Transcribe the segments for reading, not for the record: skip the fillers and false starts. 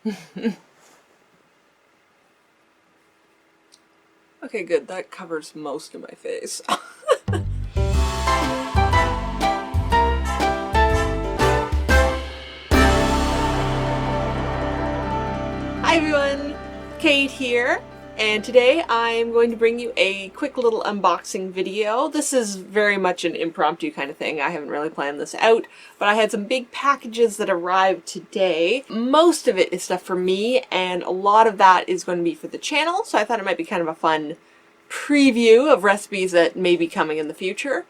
Okay, good. That covers most of my face. Hi everyone, Kate here, and today I'm going to bring you a quick little unboxing video. This is very much an impromptu kind of thing. I haven't really planned this out, but I had some big packages that arrived today. Most of it is stuff for me, and a lot of that is going to be for the channel, so I thought it might be kind of a fun preview of recipes that may be coming in the future.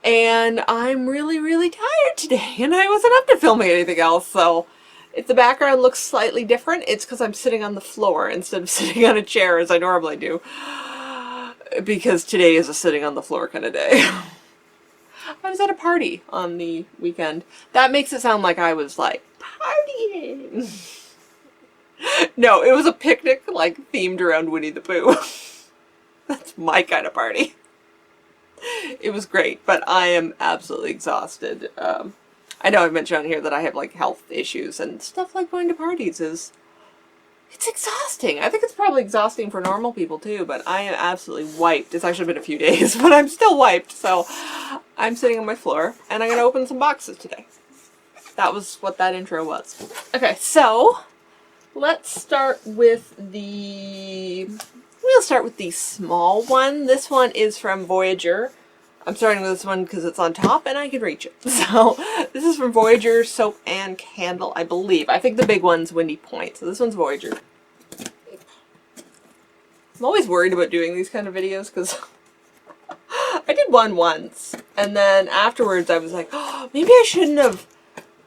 And I'm really tired today, and I wasn't up to filming anything else, so if the background looks slightly different, it's because I'm sitting on the floor instead of sitting on a chair as I normally do. Because today is a sitting on the floor kind of day. I was at a party on the weekend. That makes it sound like I was like, partying. No, it was a picnic like themed around Winnie the Pooh. That's my kind of party. It was great, but I am absolutely exhausted. I know I've mentioned on here that I have like health issues, and stuff like going to parties it's exhausting. I think it's probably exhausting for normal people too, but I am absolutely wiped. It's actually been a few days, but I'm still wiped, so I'm sitting on my floor, and I'm going to open some boxes today. That was what that intro was. Okay, so let's start with we'll start with the small one. This one is from Voyageur. I'm starting with this one because it's on top and I can reach it. So this is from Voyageur Soap and Candle, I believe. I think the big one's Windy Point. So this one's Voyageur. I'm always worried about doing these kind of videos because I did one once. And then afterwards I was like, oh, maybe I shouldn't have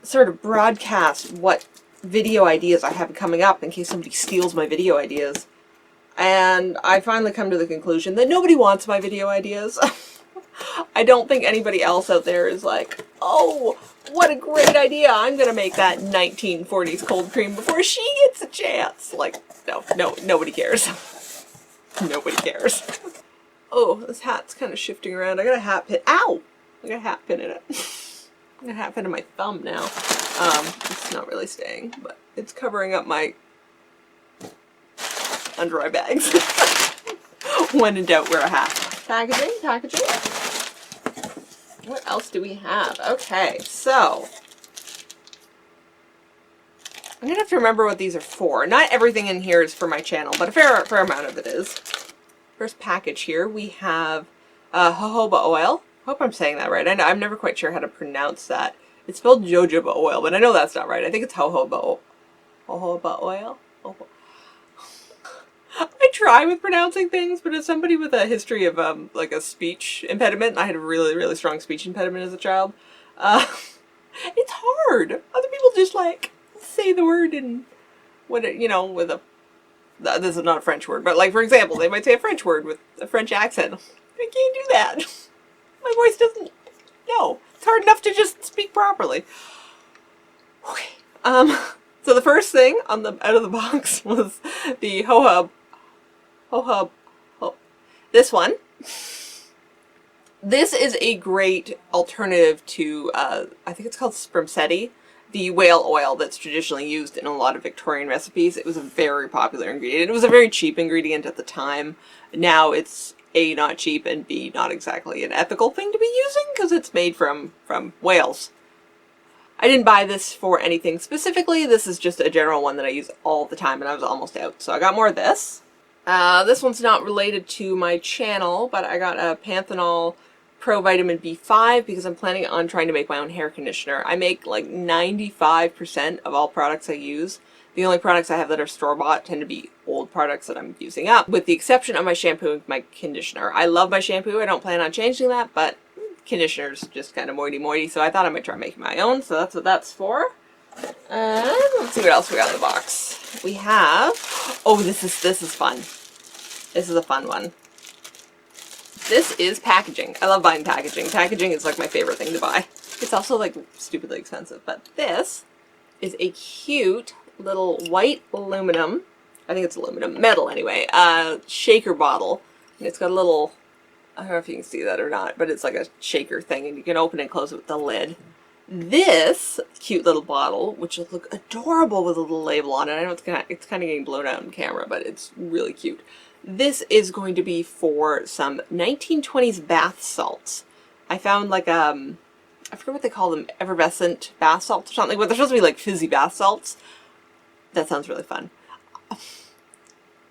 sort of broadcast what video ideas I have coming up in case somebody steals my video ideas. And I finally come to the conclusion that nobody wants my video ideas. I don't think anybody else out there is like, oh, what a great idea. I'm going to make that 1940s cold cream before she gets a chance. Like, no, nobody cares. Nobody cares. Oh, this hat's kind of shifting around. I got a hat pin. Ow! I got a hat pin in it. I got a hat pin in my thumb now. It's not really staying, but it's covering up my under eye bags. When in doubt, wear a hat. Packaging. What else do we have? Okay, so I'm gonna have to remember what these are for. Not everything in here is for my channel, but a fair amount of it is. First package here, we have jojoba oil. Hope I'm saying that right. I'm never quite sure how to pronounce that. It's spelled jojoba oil, but I know that's not right. I think it's jojoba oil. I try with pronouncing things, but as somebody with a history of like a speech impediment, I had a really strong speech impediment as a child. It's hard. Other people just like say the word in with a this is not a French word, but like for example, they might say a French word with a French accent. I can't do that. My voice doesn't. No, it's hard enough to just speak properly. Okay. So the first thing out of the box was the jojoba. This one. This is a great alternative to, I think it's called spermaceti, the whale oil that's traditionally used in a lot of Victorian recipes. It was a very popular ingredient. It was a very cheap ingredient at the time. Now it's A, not cheap, and B, not exactly an ethical thing to be using because it's made from whales. I didn't buy this for anything specifically. This is just a general one that I use all the time, and I was almost out. So I got more of this. This one's not related to my channel, but I got a Panthenol Pro Vitamin B5 because I'm planning on trying to make my own hair conditioner. I make like 95% of all products I use. The only products I have that are store-bought tend to be old products that I'm using up, with the exception of my shampoo and my conditioner. I love my shampoo. I don't plan on changing that, but conditioner's just kind of moity, so I thought I might try making my own, so that's what that's for. Let's see what else we got in the box. We have, oh, this is fun. This is a fun one. This is packaging. I love buying packaging. Packaging is like my favorite thing to buy. It's also like stupidly expensive, but this is a cute little white aluminum, I think it's aluminum, metal anyway, shaker bottle. And it's got a little, I don't know if you can see that or not, but it's like a shaker thing, and you can open and close it with the lid. This cute little bottle, which will look adorable with a little label on it. I know it's kind of getting blown out in camera, but it's really cute. This is going to be for some 1920s bath salts. I found like I forget what they call them, effervescent bath salts or something, but they're supposed to be like fizzy bath salts. That sounds really fun.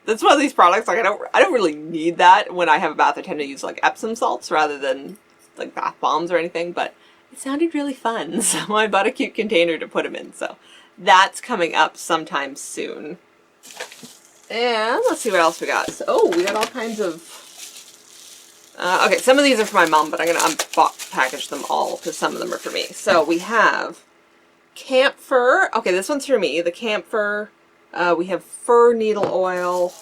That's one of these products, like I don't really need that when I have a bath. I tend to use like Epsom salts rather than like bath bombs or anything, but it sounded really fun, so I bought a cute container to put them in. So that's coming up sometime soon. And let's see what else we got. So, oh, we got all kinds of... okay, some of these are for my mom, but I'm going to unpackage them all because some of them are for me. So we have camphor. Okay, this one's for me. The camphor. We have fir needle oil.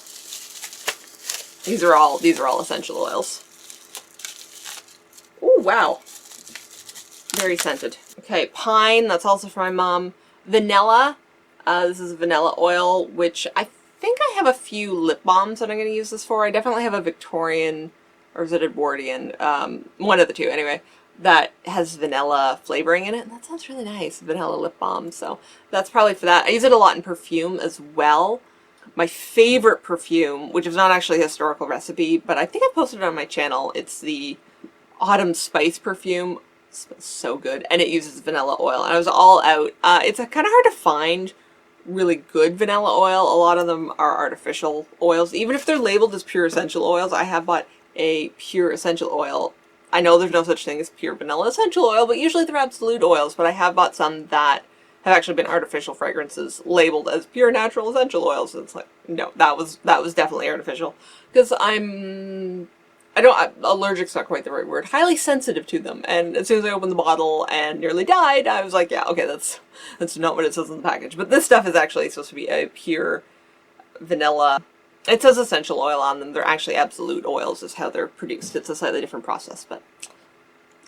These are all essential oils. Oh, wow. Very scented. Okay, pine. That's also for my mom. Vanilla. This is vanilla oil, which I think I have a few lip balms that I'm going to use this for. I definitely have a Victorian, or is it Edwardian? One of the two, anyway, that has vanilla flavoring in it. And that sounds really nice, vanilla lip balm. So that's probably for that. I use it a lot in perfume as well. My favorite perfume, which is not actually a historical recipe, but I think I posted it on my channel. It's the Autumn Spice perfume. It smells so good. And it uses vanilla oil. And I was all out. It's kind of hard to find really good vanilla oil. A lot of them are artificial oils. Even if they're labeled as pure essential oils, I have bought a pure essential oil. I know there's no such thing as pure vanilla essential oil, but usually they're absolute oils. But I have bought some that have actually been artificial fragrances labeled as pure natural essential oils. And it's like, no, that was definitely artificial. Because allergic's not quite the right word, highly sensitive to them. And as soon as I opened the bottle and nearly died, I was like, yeah, okay, that's not what it says on the package. But this stuff is actually supposed to be a pure vanilla. It says essential oil on them. They're actually absolute oils is how they're produced. It's a slightly different process, but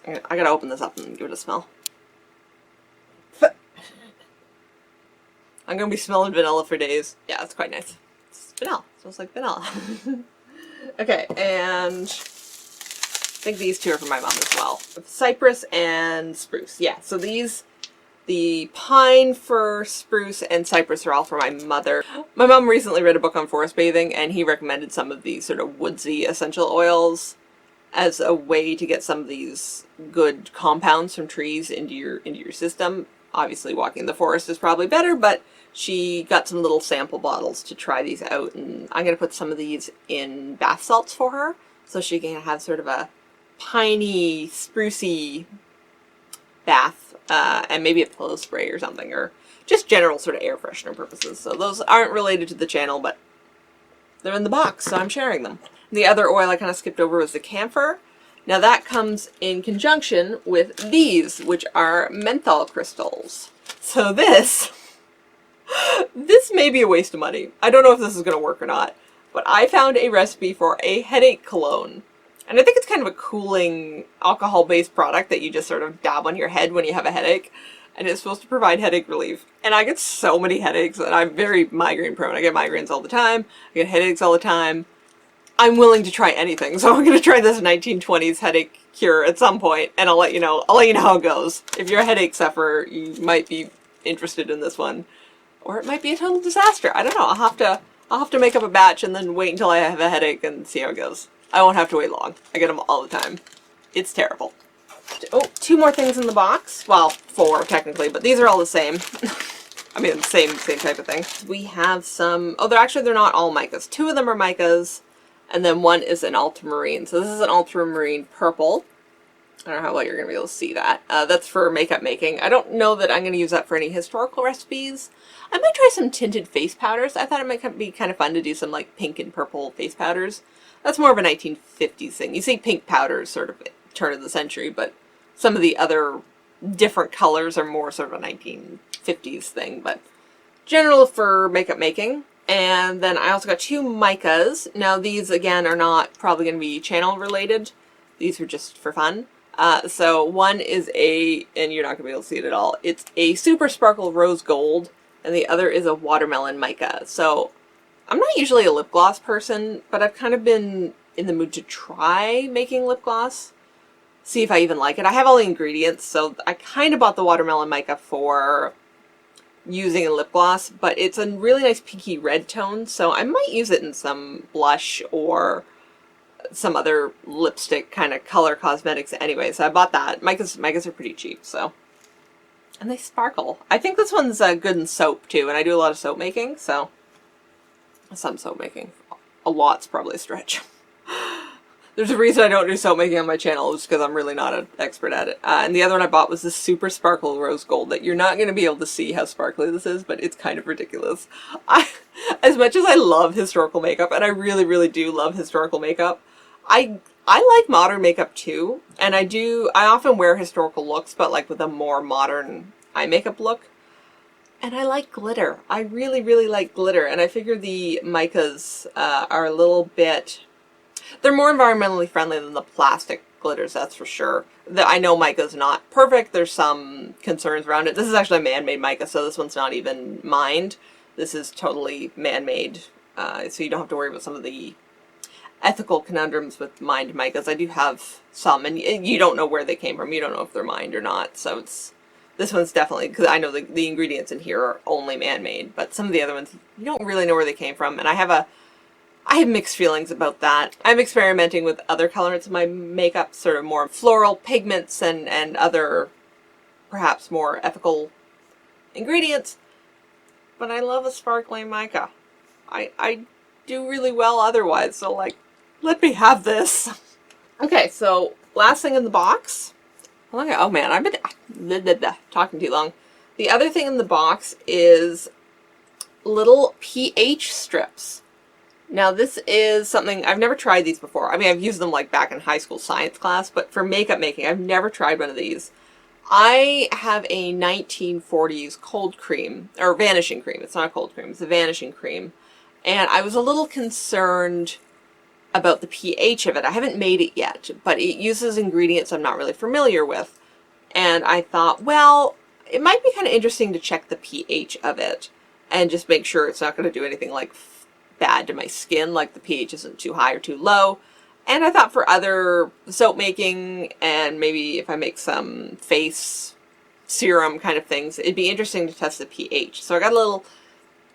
I gotta open this up and give it a smell. I'm gonna be smelling vanilla for days. Yeah, it's quite nice. It's vanilla. It smells like vanilla. Okay, and I think these two are for my mom as well. Cypress and spruce. Yeah, so these, the pine, fir, spruce, and cypress are all for my mother. My mom recently read a book on forest bathing, and he recommended some of these sort of woodsy essential oils as a way to get some of these good compounds from trees into your system. Obviously, walking in the forest is probably better, but she got some little sample bottles to try these out, and I'm going to put some of these in bath salts for her so she can have sort of a piney, sprucey bath, and maybe a pillow spray or something, or just general sort of air freshener purposes. So those aren't related to the channel, but they're in the box, so I'm sharing them. The other oil I kind of skipped over was the camphor. Now that comes in conjunction with these, which are menthol crystals. So this may be a waste of money. I don't know if this is going to work or not, but I found a recipe for a headache cologne. And I think it's kind of a cooling alcohol-based product that you just sort of dab on your head when you have a headache. And it's supposed to provide headache relief. And I get so many headaches, and I'm very migraine prone. I get migraines all the time. I get headaches all the time. I'm willing to try anything, so I'm going to try this 1920s headache cure at some point, and I'll let you know how it goes. If you're a headache sufferer, you might be interested in this one. Or it might be a total disaster. I don't know. I'll have to make up a batch and then wait until I have a headache and see how it goes. I won't have to wait long. I get them all the time. It's terrible. Oh, two more things in the box. Well, four technically, but these are all the same. I mean, same type of thing. We have some, they're not all micas. Two of them are micas, and then one is an ultramarine. So this is an ultramarine purple. I don't know how well you're going to be able to see that. That's for makeup making. I don't know that I'm going to use that for any historical recipes. I might try some tinted face powders. I thought it might be kind of fun to do some like pink and purple face powders. That's more of a 1950s thing. You see pink powders sort of turn of the century, but some of the other different colors are more sort of a 1950s thing, but general for makeup making. And then I also got two micas. Now these again are not probably going to be channel related. These were just for fun. So one is and you're not going to be able to see it at all, it's a Super Sparkle Rose Gold, and the other is a Watermelon Mica. So I'm not usually a lip gloss person, but I've kind of been in the mood to try making lip gloss. see if I even like it. I have all the ingredients, so I kind of bought the watermelon mica for using in lip gloss, but it's a really nice pinky red tone, so I might use it in some blush or some other lipstick kind of color cosmetics anyway. So I bought that. Micas are pretty cheap, so. And they sparkle. I think this one's good in soap too, and I do a lot of soap making, so. Some soap making. A lot's probably a stretch. There's a reason I don't do soap making on my channel, just because I'm really not an expert at it. And the other one I bought was this super sparkle rose gold that you're not going to be able to see how sparkly this is, but it's kind of ridiculous. As much as I love historical makeup, and I really, really do love historical makeup, I like modern makeup too, and I often wear historical looks, but like with a more modern eye makeup look. And I like glitter. I really, really like glitter, and I figure the micas are a little bit... They're more environmentally friendly than the plastic glitters, that's for sure. I know mica's not perfect. There's some concerns around it. This is actually a man-made mica, so this one's not even mined. This is totally man-made, so you don't have to worry about some of the ethical conundrums with mined micas. I do have some, and you don't know where they came from. You don't know if they're mined or not, so it's... This one's definitely, because I know the ingredients in here are only man-made, but some of the other ones, you don't really know where they came from, and I have mixed feelings about that. I'm experimenting with other colorants in my makeup, sort of more floral pigments and other, perhaps more ethical ingredients, but I love a sparkling mica. I do really well otherwise, so like, let me have this. Okay, so last thing in the box. Oh man, I've been talking too long. The other thing in the box is little pH strips. Now this is something, I've never tried these before. I mean, I've used them like back in high school science class, but for makeup making, I've never tried one of these. I have a 1940s cold cream, or vanishing cream. It's not a cold cream, it's a vanishing cream. And I was a little concerned about the pH of it. I haven't made it yet, but it uses ingredients I'm not really familiar with. And I thought, well, it might be kind of interesting to check the pH of it and just make sure it's not going to do anything like bad to my skin, like the pH isn't too high or too low. And I thought for other soap making and maybe if I make some face serum kind of things, it'd be interesting to test the pH. So I got a little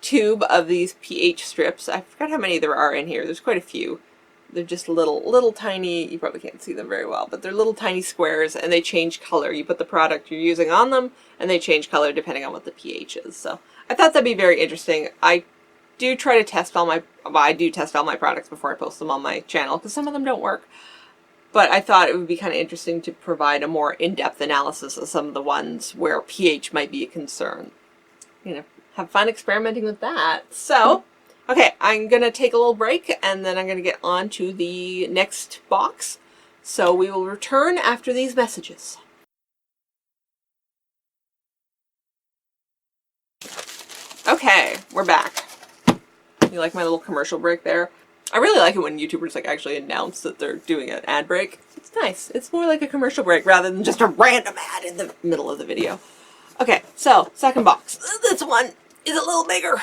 tube of these pH strips. I forgot how many there are in here. There's quite a few. They're just little tiny, you probably can't see them very well, but they're little tiny squares and they change color. You put the product you're using on them and they change color depending on what the pH is. So I thought that'd be very interesting. I do try to test all my, I do test all my products before I post them on my channel because some of them don't work. But I thought it would be kind of interesting to provide a more in-depth analysis of some of the ones where pH might be a concern. You know, have fun experimenting with that. So... okay, I'm going to take a little break and then I'm going to get on to the next box. So we will return after these messages. Okay, we're back. You like my little commercial break there? I really like it when YouTubers like actually announce that they're doing an ad break. It's nice. It's more like a commercial break rather than just a random ad in the middle of the video. Okay, so second box. This one is a little bigger.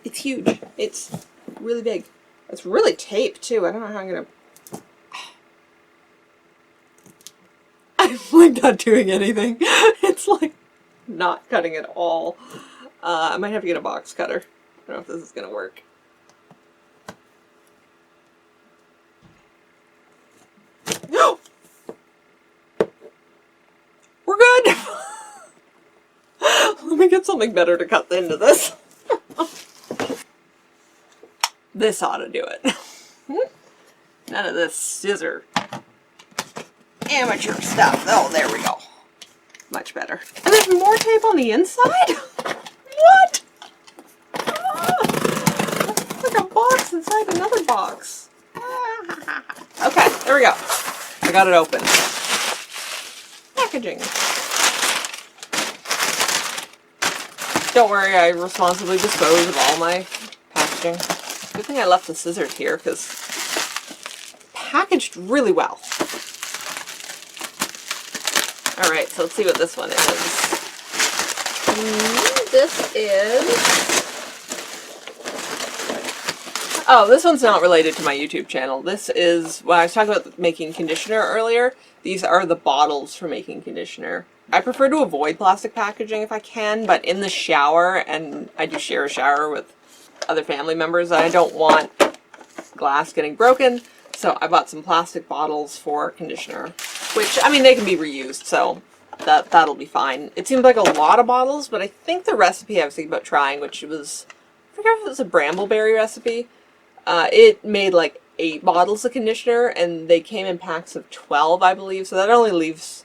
It's huge. It's really big. It's really taped too. I don't know how I'm gonna... I'm like not doing anything. It's like not cutting at all. I might have to get a box cutter. I don't know if this is gonna work. No! We're good! Let me get something better to cut into this. This ought to do it. None of this scissor amateur stuff. Oh, there we go. Much better. And there's more tape on the inside? What? It's like a box inside another box. Okay, there we go. I got it open. Packaging. Don't worry, I responsibly dispose of all my packaging. Good thing I left the scissors here because packaged really well. Alright, so let's see what this one is. This is Oh, this one's not related to my YouTube channel. This is, when I was talking about making conditioner earlier, these are the bottles for making conditioner. I prefer to avoid plastic packaging if I can, but in the shower, and I do share a shower with other family members, and I don't want glass getting broken, so I bought some plastic bottles for conditioner, which, I mean, they can be reused, so that'll be fine. It seemed like a lot of bottles, but I think the recipe I was thinking about trying, which was, I forget if it was a brambleberry recipe, it made like 8 bottles of conditioner, and they came in packs of 12, I believe, so that only leaves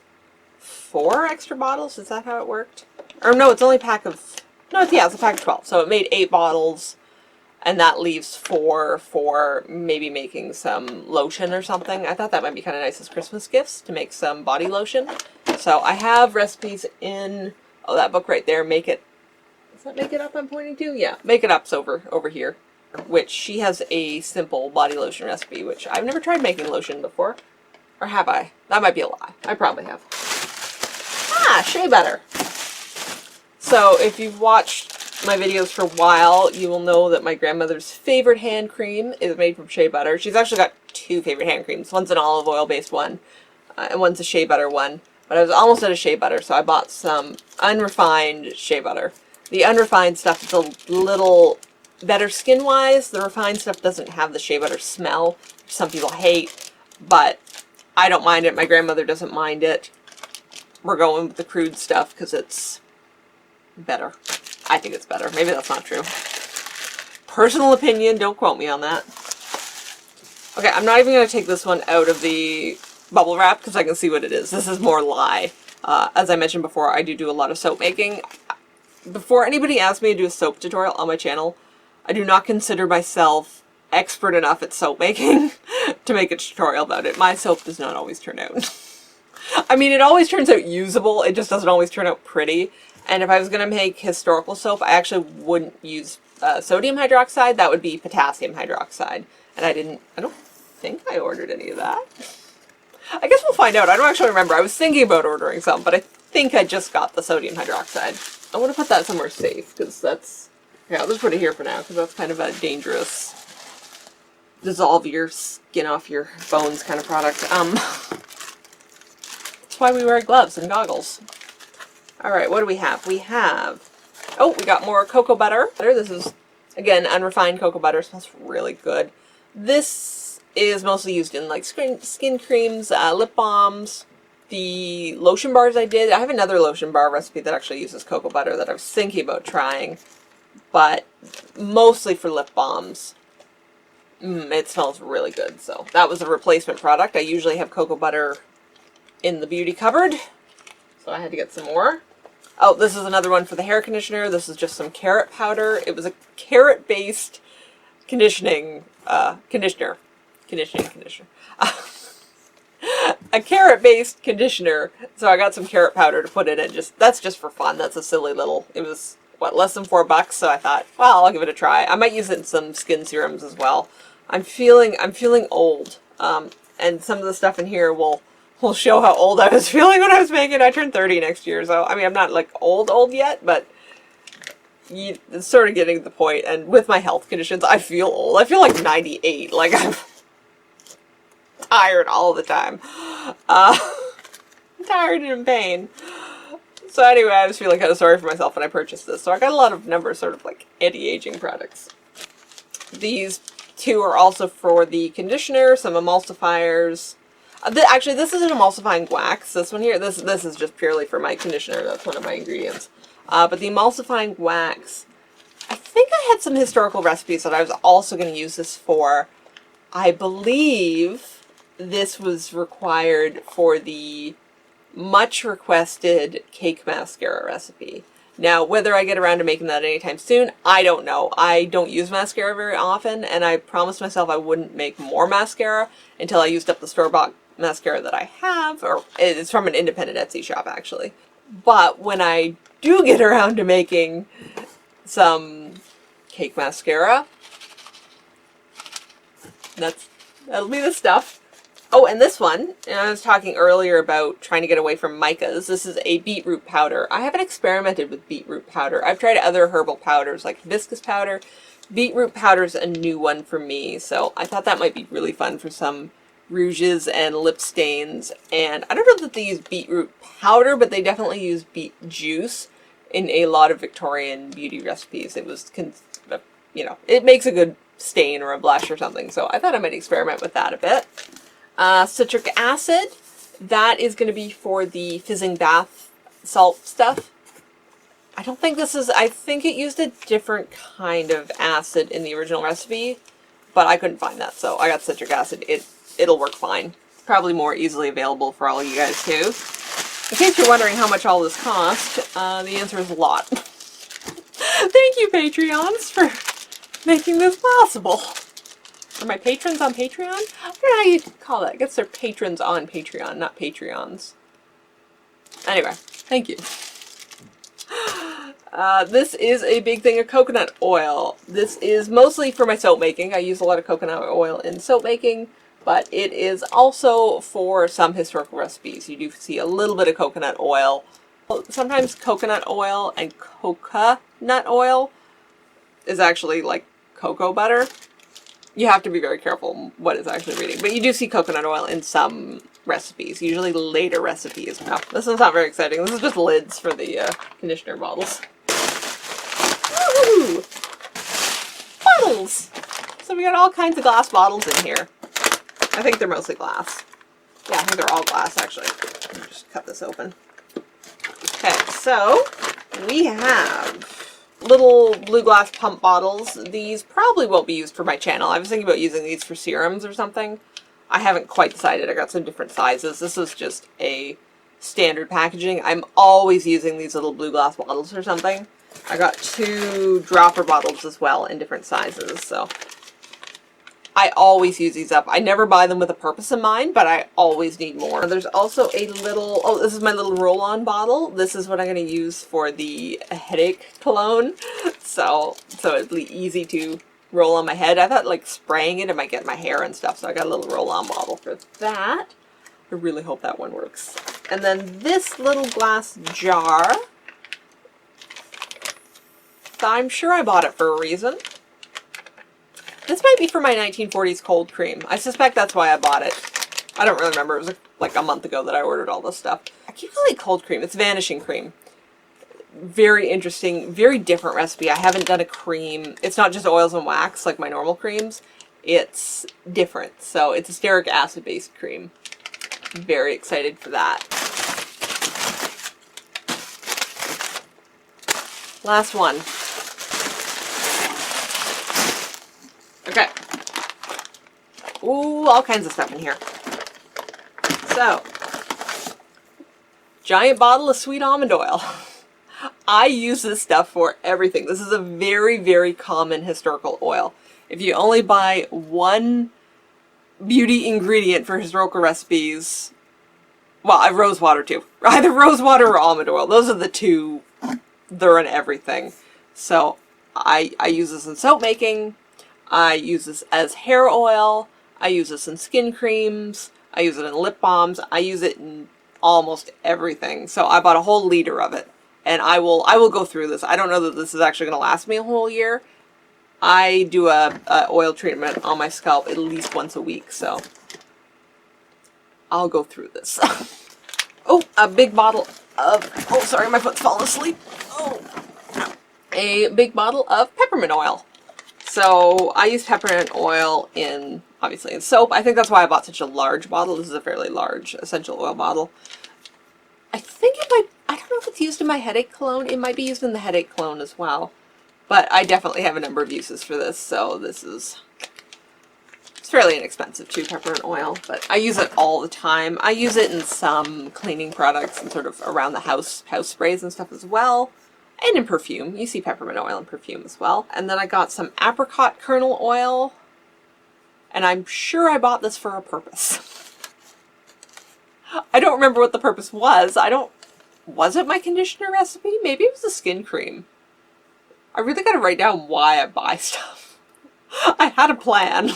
4 extra bottles. Is that how it worked? Or no, it's only a pack of, no, yeah, it's a pack of 12, so it made 8 bottles, and that leaves 4 for maybe making some lotion or something. I thought that might be kind of nice as Christmas gifts, to make some body lotion. So I have recipes in, oh, that book right there, Make It, is that Make It Up I'm pointing to? Yeah, Make It Up's over here, which she has a simple body lotion recipe, which I've never tried making lotion before. Or have I? That might be a lie. I probably have. Ah, shea butter. So if you've watched my videos for a while, you will know that my grandmother's favorite hand cream is made from shea butter. She's actually got 2 favorite hand creams. One's an olive oil based one, and one's a shea butter one. But I was almost out of shea butter, so I bought some unrefined shea butter. The unrefined stuff is a little better skin-wise. The refined stuff doesn't have the shea butter smell, which some people hate, but I don't mind it. My grandmother doesn't mind it. We're going with the crude stuff because it's better. I think it's better. Maybe that's not true. Personal opinion, don't quote me on that. Okay, I'm not even going to take this one out of the bubble wrap because I can see what it is. This is more lye. As I mentioned before, I do a lot of soap making. Before anybody asks me to do a soap tutorial on my channel, I do not consider myself expert enough at soap making to make a tutorial about it. My soap does not always turn out. I mean, it always turns out usable, it just doesn't always turn out pretty. And if I was going to make historical soap, I actually wouldn't use sodium hydroxide. That would be potassium hydroxide. And I don't think I ordered any of that. I guess we'll find out. I don't actually remember. I was thinking about ordering some, but I think I just got the sodium hydroxide. I want to put that somewhere safe, because that's, yeah, I'll just put it here for now, because that's kind of a dangerous, dissolve your skin off your bones kind of product. That's why we wear gloves and goggles. Alright, what do we have? We have, oh, we got more cocoa butter. This is, again, unrefined cocoa butter. It smells really good. This is mostly used in like skin creams, lip balms, the lotion bars I did. I have another lotion bar recipe that actually uses cocoa butter that I was thinking about trying, but mostly for lip balms. It smells really good, so that was a replacement product. I usually have cocoa butter in the beauty cupboard, so I had to get some more. Oh, this is another one for the hair conditioner. This is just some carrot powder. It was a carrot-based conditioning conditioner. A carrot-based conditioner. So I got some carrot powder to put in it. That's just for fun. That's a silly little. It was what, less than $4. So I thought, well, I'll give it a try. I might use it in some skin serums as well. I'm feeling old, and some of the stuff in here will show how old I was feeling when I was making it. I turned 30 next year, so, I mean, I'm not, like, old yet, but it's sort of getting to the point, and with my health conditions, I feel old. I feel like 98, like, I'm tired all the time. I'm tired and in pain. So anyway, I was feeling kind of sorry for myself when I purchased this, so I got a lot of number of sort of, like, anti-aging products. These 2 are also for the conditioner, some emulsifiers. Actually, this is an emulsifying wax. This one here, this is just purely for my conditioner. That's one of my ingredients. But the emulsifying wax, I think I had some historical recipes that I was also going to use this for. I believe this was required for the much requested cake mascara recipe. Now, whether I get around to making that anytime soon, I don't know. I don't use mascara very often, and I promised myself I wouldn't make more mascara until I used up the store-bought mascara that I have, or it's from an independent Etsy shop, actually. But when I do get around to making some cake mascara, that'll be the stuff. Oh, and this one, and I was talking earlier about trying to get away from micas. This is a beetroot powder. I haven't experimented with beetroot powder. I've tried other herbal powders like hibiscus powder, Beetroot powder is a new one for me, so I thought that might be really fun for some rouges and lip stains. And I don't know that they use beetroot powder, but they definitely use beet juice in a lot of Victorian beauty recipes. It was, you know, it makes a good stain or a blush or something, so I thought I might experiment with that a bit. Citric acid, that is going to be for the fizzing bath salt stuff. I don't think this is, I think it used a different kind of acid in the original recipe, but I couldn't find that, so I got citric acid. It'll work fine. Probably more easily available for all you guys too. In case you're wondering how much all this cost, the answer is a lot. Thank you, Patreons, for making this possible. Are my patrons on Patreon? I don't know how you call that. I guess they're patrons on Patreon, not Patreons. Anyway, thank you. This is a big thing of coconut oil. This is mostly for my soap making. I use a lot of coconut oil in soap making, but it is also for some historical recipes. You do see a little bit of coconut oil. Sometimes coconut oil and coconut oil is actually like cocoa butter. You have to be very careful what it's actually reading, but you do see coconut oil in some recipes, usually later recipes. Now, this is not very exciting. This is just lids for the conditioner bottles. Woo! Bottles! So we got all kinds of glass bottles in here. I think they're mostly glass. Yeah, I think they're all glass, actually. Let me just cut this open. Okay, so we have little blue glass pump bottles. These probably won't be used for my channel. I was thinking about using these for serums or something. I haven't quite decided. I got some different sizes. This is just a standard packaging. I'm always using these little blue glass bottles or something. I got 2 dropper bottles as well in different sizes, so I always use these up. I never buy them with a purpose in mind, but I always need more. There's also a little, oh, this is my little roll-on bottle. This is what I'm going to use for the headache cologne. So it'd be easy to roll on my head. I thought like spraying it might get my hair and stuff, so I got a little roll-on bottle for that. I really hope that one works. And then this little glass jar, I'm sure I bought it for a reason. This might be for my 1940s cold cream. I suspect that's why I bought it. I don't really remember. It was like a month ago that I ordered all this stuff. I keep calling it cold cream. It's vanishing cream. Very interesting, very different recipe. I haven't done a cream. It's not just oils and wax like my normal creams. It's different. So it's a stearic acid based cream. Very excited for that. Last one. Okay. Ooh, all kinds of stuff in here. So, giant bottle of sweet almond oil. I use this stuff for everything. This is a very, very common historical oil. If you only buy one beauty ingredient for historical recipes, well, rose water too. Either rose water or almond oil. Those are the two. They're in everything. So, I use this in soap making. I use this as hair oil. I use this in skin creams. I use it in lip balms. I use it in almost everything. So I bought a whole liter of it, and I will go through this. I don't know that this is actually going to last me a whole year. I do a oil treatment on my scalp at least once a week, so I'll go through this. Oh, a big bottle of, oh sorry, my foot's falling asleep. Oh, a big bottle of peppermint oil. So I use peppermint oil in, obviously in soap. I think that's why I bought such a large bottle. This is a fairly large essential oil bottle. I think it might, I don't know if it's used in my headache cologne. It might be used in the headache cologne as well. But I definitely have a number of uses for this. So this is, it's fairly inexpensive too, peppermint oil. But I use it all the time. I use it in some cleaning products and sort of around the house sprays and stuff as well. And in perfume. You see peppermint oil in perfume as well. And then I got some apricot kernel oil. And I'm sure I bought this for a purpose. I don't remember what the purpose was. Was it my conditioner recipe? Maybe it was a skin cream. I really gotta write down why I buy stuff. I had a plan.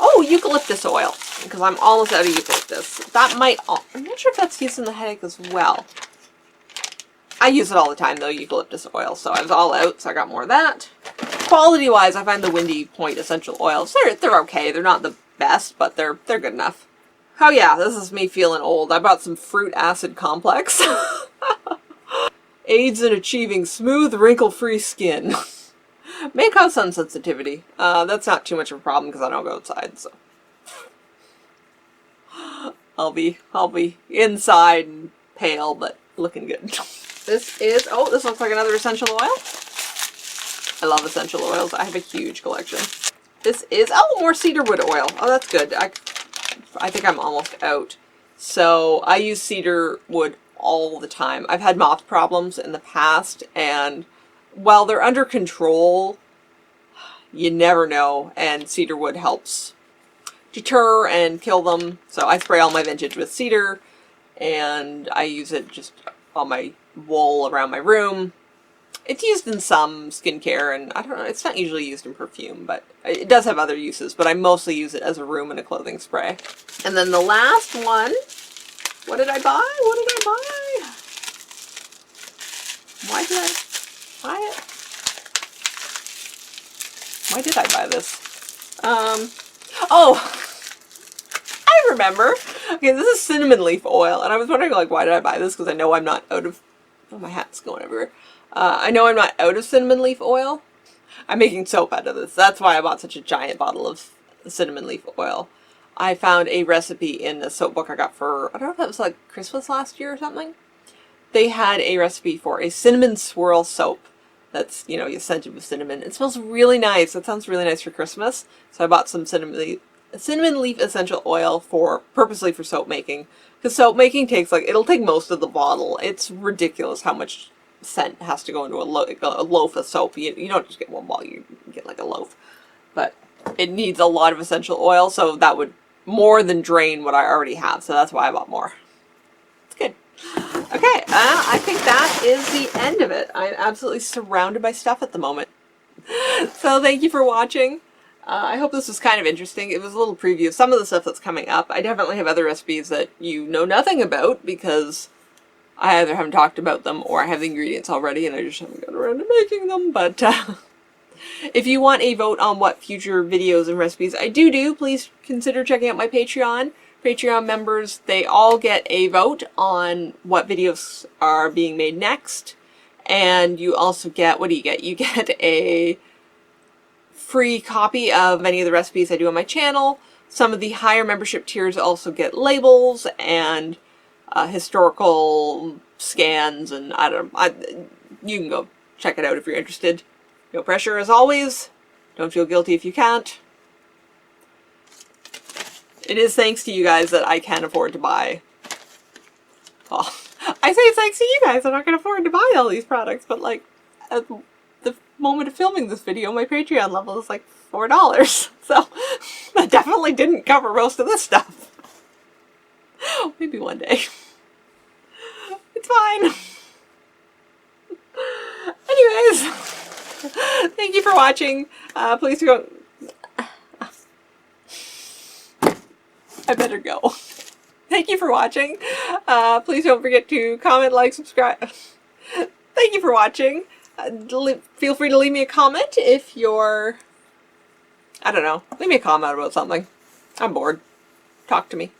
Oh, eucalyptus oil. Because I'm almost out of eucalyptus. That might, I'm not sure if that's used in the headache as well. I use it all the time though, eucalyptus oil, so I was all out, so I got more of that. quality-wise, I find the Windy Point essential oils, they're okay. They're not the best, but they're good enough. Oh yeah, this is me feeling old. I bought some fruit acid complex. Aids in achieving smooth, wrinkle-free skin. May cause sun sensitivity. That's not too much of a problem because I don't go outside, so I'll be inside and pale, but looking good. This looks like another essential oil. I love essential oils. I have a huge collection. This is, more cedarwood oil. Oh, that's good. I think I'm almost out. So I use cedar wood all the time. I've had moth problems in the past, and while they're under control, you never know, and cedar wood helps deter and kill them. So I spray all my vintage with cedar, and I use it just on my wall around my room. It's used in some skincare, and I don't know, it's not usually used in perfume, but it does have other uses, but I mostly use it as a room and a clothing spray. And then the last one, what did I buy? What did I buy? Why did I buy it? Why did I buy this? Oh, I remember. Okay, this is cinnamon leaf oil, and I was wondering, like, why did I buy this? Because I know I'm not out of, oh, my hat's going everywhere. I know I'm not out of cinnamon leaf oil. I'm making soap out of this. That's why I bought such a giant bottle of cinnamon leaf oil. I found a recipe in a soap book I got for, I don't know if that was like Christmas last year or something. They had a recipe for a cinnamon swirl soap that's, you know, you scented with cinnamon. It smells really nice. It sounds really nice for Christmas. So I bought some cinnamon leaf essential oil purposely for soap making. Because soap making takes, like, it'll take most of the bottle. It's ridiculous how much scent has to go into a loaf of soap. You don't just get one bottle, you get like a loaf. But it needs a lot of essential oil, so that would more than drain what I already have. So that's why I bought more. It's good. Okay, I think that is the end of it. I'm absolutely surrounded by stuff at the moment. So thank you for watching. I hope this was kind of interesting. It was a little preview of some of the stuff that's coming up. I definitely have other recipes that you know nothing about because I either haven't talked about them or I have the ingredients already and I just haven't got around to making them. But if you want a vote on what future videos and recipes I do, please consider checking out my Patreon. Patreon members, they all get a vote on what videos are being made next. And you also get, what do you get? You get a free copy of any of the recipes I do on my channel. Some of the higher membership tiers also get labels and historical scans, and I don't know. You can go check it out if you're interested. No pressure as always. Don't feel guilty if you can't. It is thanks to you guys that I can afford to buy. Oh, I say it's thanks to you guys that I can afford to buy all these products, but like at the moment of filming this video, my Patreon level is like $4. So that definitely didn't cover most of this stuff. Maybe one day. It's fine. Anyways, thank you for watching. Please go. I better go. Thank you for watching. Please don't forget to comment, like, subscribe. Thank you for watching. Feel free to leave me a comment if you're, I don't know, leave me a comment about something. I'm bored. Talk to me.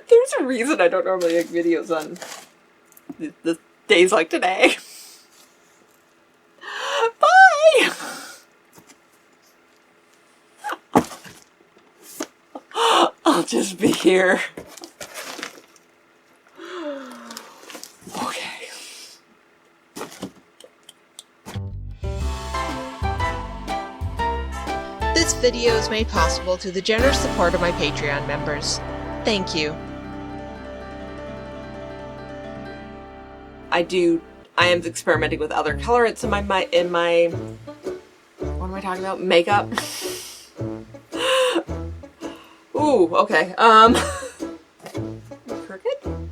There's a reason I don't normally make videos on the days like today. Bye! I'll just be here. Okay. This video is made possible through the generous support of my Patreon members. Thank you. I am experimenting with other colorants in my what am I talking about? Makeup. Ooh, okay. Crooked? Am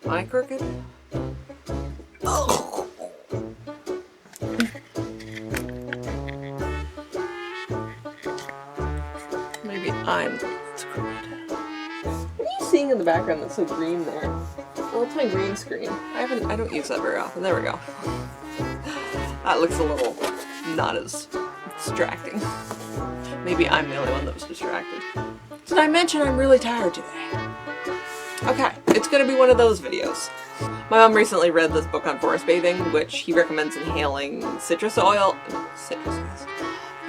I crooked? Oh. Maybe I'm crooked. What are you seeing in the background that's so green there? well, it's my green screen. I don't use that very often. There we go. That looks a little not as distracting. Maybe I'm the only one that was distracted. Did I mention I'm really tired today? Okay, it's gonna be one of those videos. My mom recently read this book on forest bathing, which he recommends inhaling citrus oil. Citrus oils?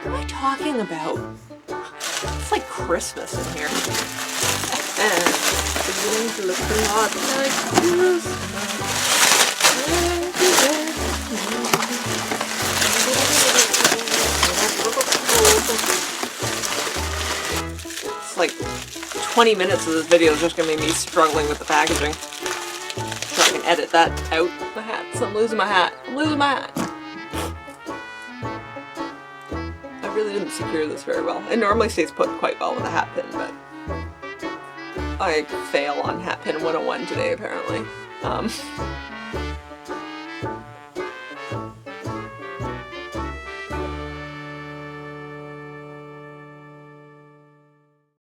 What am I talking about? It's like Christmas in here. And it's beginning to look a lot like Christmas. It's like 20 minutes of this video is just gonna be me struggling with the packaging. So I can edit that out. My hat. So I'm losing my hat. I'm losing my hat. I really didn't secure this very well. It normally stays put quite well with a hat pin, but I fail on hat pin 101 today apparently.